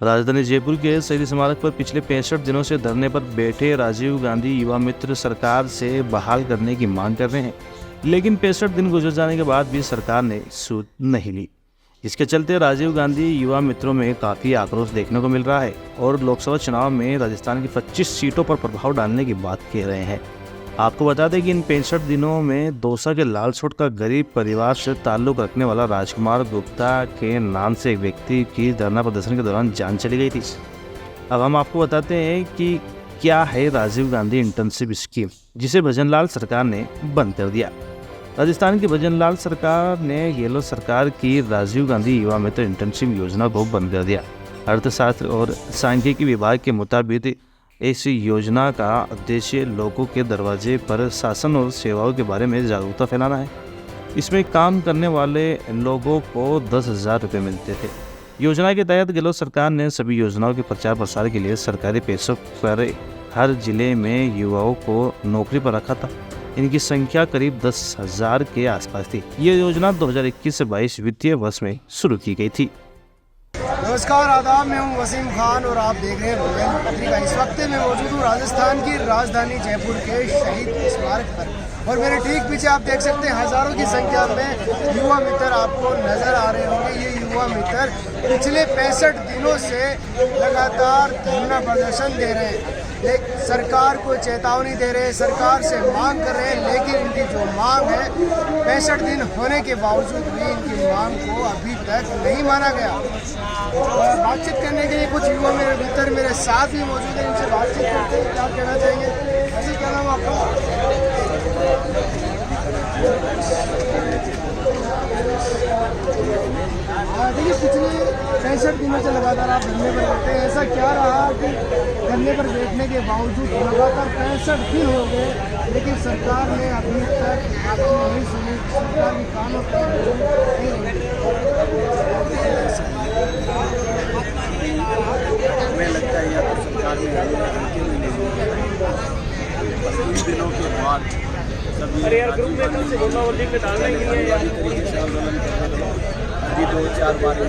राजधानी जयपुर के शहीद स्मारक पर पिछले 65 दिनों से धरने पर बैठे राजीव गांधी युवा मित्र सरकार से बहाल करने की मांग कर रहे हैं, लेकिन 65 दिन गुजर जाने के बाद भी सरकार ने सूद नहीं ली। इसके चलते राजीव गांधी युवा मित्रों में काफ़ी आक्रोश देखने को मिल रहा है और लोकसभा चुनाव में राजस्थान की 25 सीटों पर प्रभाव डालने की बात कह रहे हैं। आपको बता दें कि इन 65 दिनों में दौसा के लालसोट का गरीब परिवार से ताल्लुक रखने वाला राजकुमार गुप्ता के नाम से एक व्यक्ति की धरना प्रदर्शन के दौरान जान चली गई थी। अब हम आपको बताते हैं कि क्या है राजीव गांधी इंटर्नशिप स्कीम, जिसे भजनलाल सरकार ने बंद कर दिया। राजस्थान की भजनलाल सरकार ने गहलोत सरकार की राजीव गांधी युवा मित्र इंटर्नशिप योजना को बंद कर दिया। अर्थशास्त्र और सांख्यिकी विभाग के मुताबिक ऐसी योजना का उद्देश्य लोगों के दरवाजे पर शासन और सेवाओं के बारे में जागरूकता फैलाना है। इसमें काम करने वाले लोगों को 10,000 रुपये मिलते थे। योजना के तहत गहलोत सरकार ने सभी योजनाओं के प्रचार प्रसार के लिए सरकारी पैसों पर हर जिले में युवाओं को नौकरी पर रखा था। इनकी संख्या करीब 10,000 के आसपास थी। ये योजना 2021 से 22 वित्तीय वर्ष में शुरू की गई थी। नमस्कार, आदाब। मैं हूं वसीम खान और आप देख रहे हैं बुलंद पत्रिका। इस वक्त मैं मौजूद हूं राजस्थान की राजधानी जयपुर के शहीद स्मारक पर और मेरे ठीक पीछे आप देख सकते हैं हजारों की संख्या में युवा मित्र आपको नजर आ रहे होंगे। ये युवा मित्र पिछले 65 दिनों से लगातार धरना प्रदर्शन दे रहे हैं, लेकिन सरकार को चेतावनी दे रहे हैं, सरकार से मांग कर रहे हैं, लेकिन इनकी जो मांग है 65 दिन होने के बावजूद भी इनकी मांग को अभी तक नहीं माना गया। बातचीत करने के लिए कुछ युवा मेरे मित्र मेरे साथ ही मौजूद है, इनसे बातचीत करते हैं। क्या कहना चाहेंगे? ऐसे क्या नाम आपका? देखिए, पिछले 65 दिनों से लगातार आप धरने पर बैठे हैं। ऐसा क्या रहा कि धरने पर बैठने के बावजूद लगातार 65 दिन हो गए, लेकिन सरकार ने अभी तक आपकी नहीं सुनी? सरकार की कानों हमें लगता है या तो सरकार ने इन दिनों के बाद सभी आंदोलन अभी 2-4 बार भी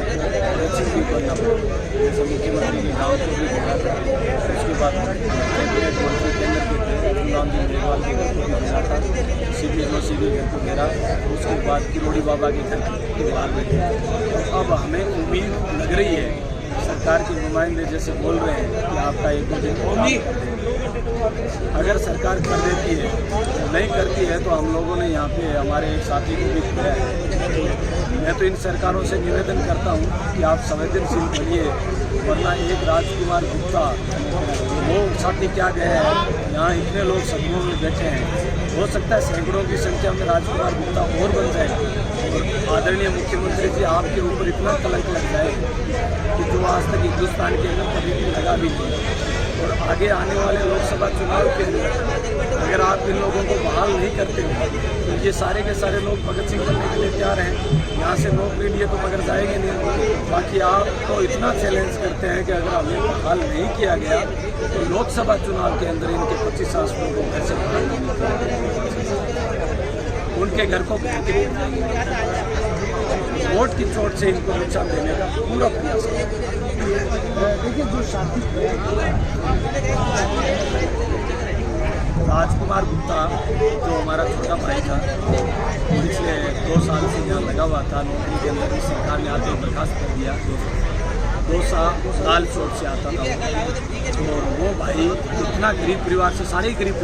करना पड़ा। जैसे मुख्यमंत्री के गाँव को भी देखा था, उसके बाद कैबिनेट मंत्री केंद्र के थे गुलाम जी मेघवाल के घर को भी भेजा था, सीपी जोशी के घर को घेरा, उसके बाद किरोड़ी बाबा के घर के बाहर बैठे। अब हमें उम्मीद लग रही है, सरकार के नुमाइंदे जैसे बोल रहे हैं कि आपका 1-2 दिन अगर सरकार कर देती है, नहीं करती है तो हम लोगों ने यहाँ पे हमारे एक साथी को भी किया है। मैं तो इन सरकारों से निवेदन करता हूँ कि आप संवेदनशील बनिए, वरना एक राजकुमार गुप्ता वो साथी क्या गए हैं, यहाँ इतने लोग सदनों में बैठे हैं, हो सकता है सैकड़ों की संख्या में राजकुमार गुप्ता और बन जाए। और आदरणीय मुख्यमंत्री जी, आपके ऊपर इतना कलंक लग जाए कि जो आज तक हिंदुस्तान के अंदर कभी भी लगा भी नहीं। और आगे आने वाले लोकसभा चुनाव के अंदर अगर आप इन लोगों को बहाल नहीं करते हो तो ये सारे के सारे लोग भगत सिंह करने के लिए तैयार हैं। यहाँ से नौकरी लिए तो मगर जाएंगे नहीं। बाकी आप तो इतना चैलेंज करते हैं कि अगर हमें बहाल नहीं किया गया तो लोकसभा चुनाव के अंदर इनके 25 आसपास को घर से बाहर नहीं निकलेंगे, उनके घर को वोट की चोट से इनको नुकसान देने का पूरा प्रयास है। देखिए, जो साथी राजकुमार गुप्ता जो हमारा छोटा भाई था, पिछले 2 साल से यहाँ लगा हुआ था नौकरी के अंदर, सरकार ने आते ही बर्खास्त कर दिया। 2 साल चोट से आता था और वो भाई इतना गरीब परिवार से, सारे गरीब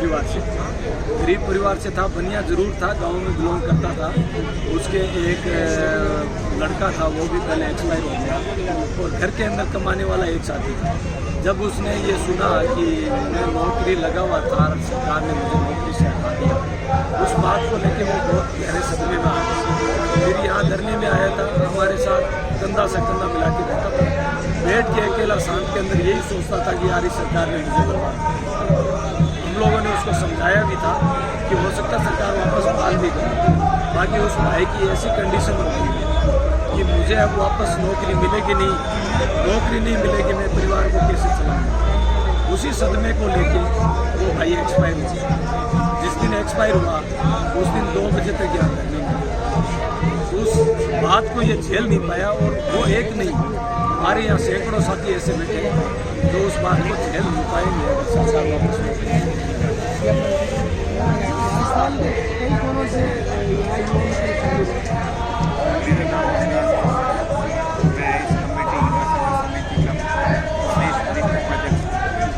परिवार से था, बनिया जरूर था, गांव में बिलोंग करता था। उसके एक लड़का था, वो भी पहले एक्सपायर हो गया और घर के अंदर कमाने वाला एक साथी था। जब उसने ये सुना कि मैं नौकरी लगा हुआ था, सरकार ने मुझे नौकरी से हटा दिया, उस बात को लेकर वो बहुत गहरे सदमे में आ गया। फिर यहाँ धरने में आया था, हमारे साथ कंधा से कंधा मिला के रहता था, बैठ के अकेला शांत के अंदर यही सोचता था कि यार इस सरकार ने मुझे बर्बाद। हम लोगों ने उसको समझाया भी था कि हो सकता सरकार वापस बहाल भी करे। बाकी उस भाई की ऐसी कंडीशन हो गई है कि मुझे अब वापस नौकरी मिलेगी नहीं मिलेगी, मैं परिवार को कैसे चलाऊंगा। उसी सदमे को लेके वो भाई एक्सपायर हुआ। जिस दिन एक्सपायर हुआ उस दिन 2 बजे तक यहाँ करने में उस बात को ये झेल नहीं पाया और वो एक नहीं हमारे यहाँ सैकड़ों साथी ऐसे बैठे हैं जो उस बात को झेल नहीं पाएंगे अगर सरकार वापस हो। राजस्थान के कई कोनों से यहाँ युवाओं के मेरा नाम है, मैं इस कमेटी युवा सेवा समिति का प्रदेश अध्यक्ष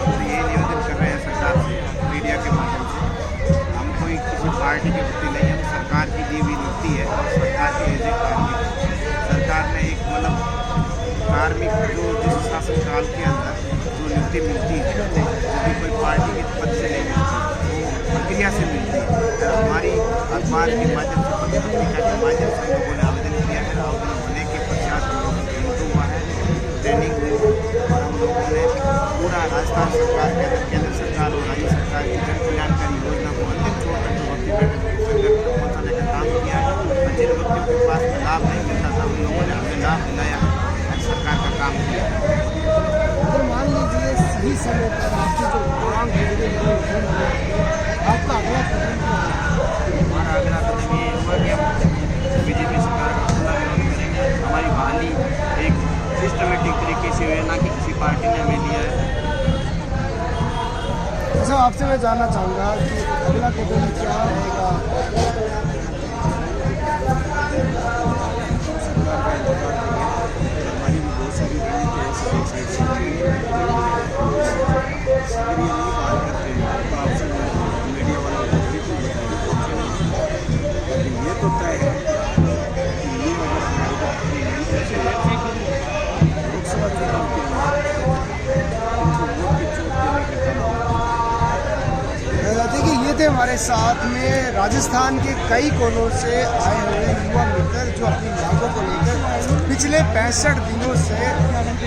और ये निवेदन कर रहे हैं सरकार से मीडिया के माध्यम से। हम कोई किसी पार्टी के प्रति नहीं, हम सरकार की दी हुई नियुक्ति है और सरकार के एज ए कार्मिक सरकार ने एक मतलब कार्मिक जो जिस शासनकाल के अंदर जो नियुक्ति मिलती है जो भी कोई पार्टी के पद से नहीं मिलती वो प्रक्रिया से मिलती है। हमारी अखबार के माध्यम से पत्र पत्रिका के माध्यम से लोगों ने आवेदन किया है। आवेदन होने के पश्चात हम लोगों को इंटरव्यू हुआ है, ट्रेनिंग हुई और हम लोगों ने पूरा राजस्थान सरकार के अंदर केंद्र सरकार और राज्य सरकार की जन कल्याणकारी योजना को अंतिम छोर तक जो वक्ती बैठक तक पहुँचाने का काम किया है। जिन व्यक्तियों के पास में लाभ नहीं मिलता था उन लोगों ने हमें लाभ दिलाया है, सरकार का काम किया है। अगर मान लीजिए सही समय पर आपकी जो मांग है आपका अगला कदम क्या है? हमारा अगला कदम ये होगा कि हम बीजेपी सरकार का खुला विरोध करेंगे। हमारी बहाली एक सिस्टमेटिक तरीके से हुई है, ना कि किसी पार्टी ने हमें लिया है। अच्छा, आपसे मैं जानना चाहूँगा कि अगला कदम क्या रहेगा? हमारी भी बहुत सारी रणनीति नहीं बात करते हैं तो आपसे मीडिया वालों को बिल्कुल लेकिन ये तो तय है कि ये अगर हमारे को लोकसभा चुनाव के अंदर उनको वोट की चोट देने के काम देखिए, ये थे हमारे साथ में राजस्थान के कई कोनों से आए हुए युवा मित्र जो अपनी मांगों को लेकर पिछले 65 दिनों से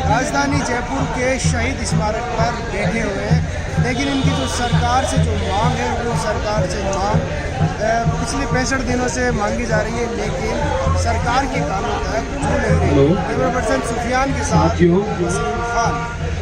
राजधानी जयपुर के शहीद स्मारक पर बैठे हुए हैं। लेकिन इनकी जो सरकार से जो मांग है वो सरकार से मांग पिछले 65 दिनों से मांगी जा रही है, लेकिन सरकार के कानों तक छू नहीं रही। कैमरा पर्सन सुफियान के साथ वसीम खान।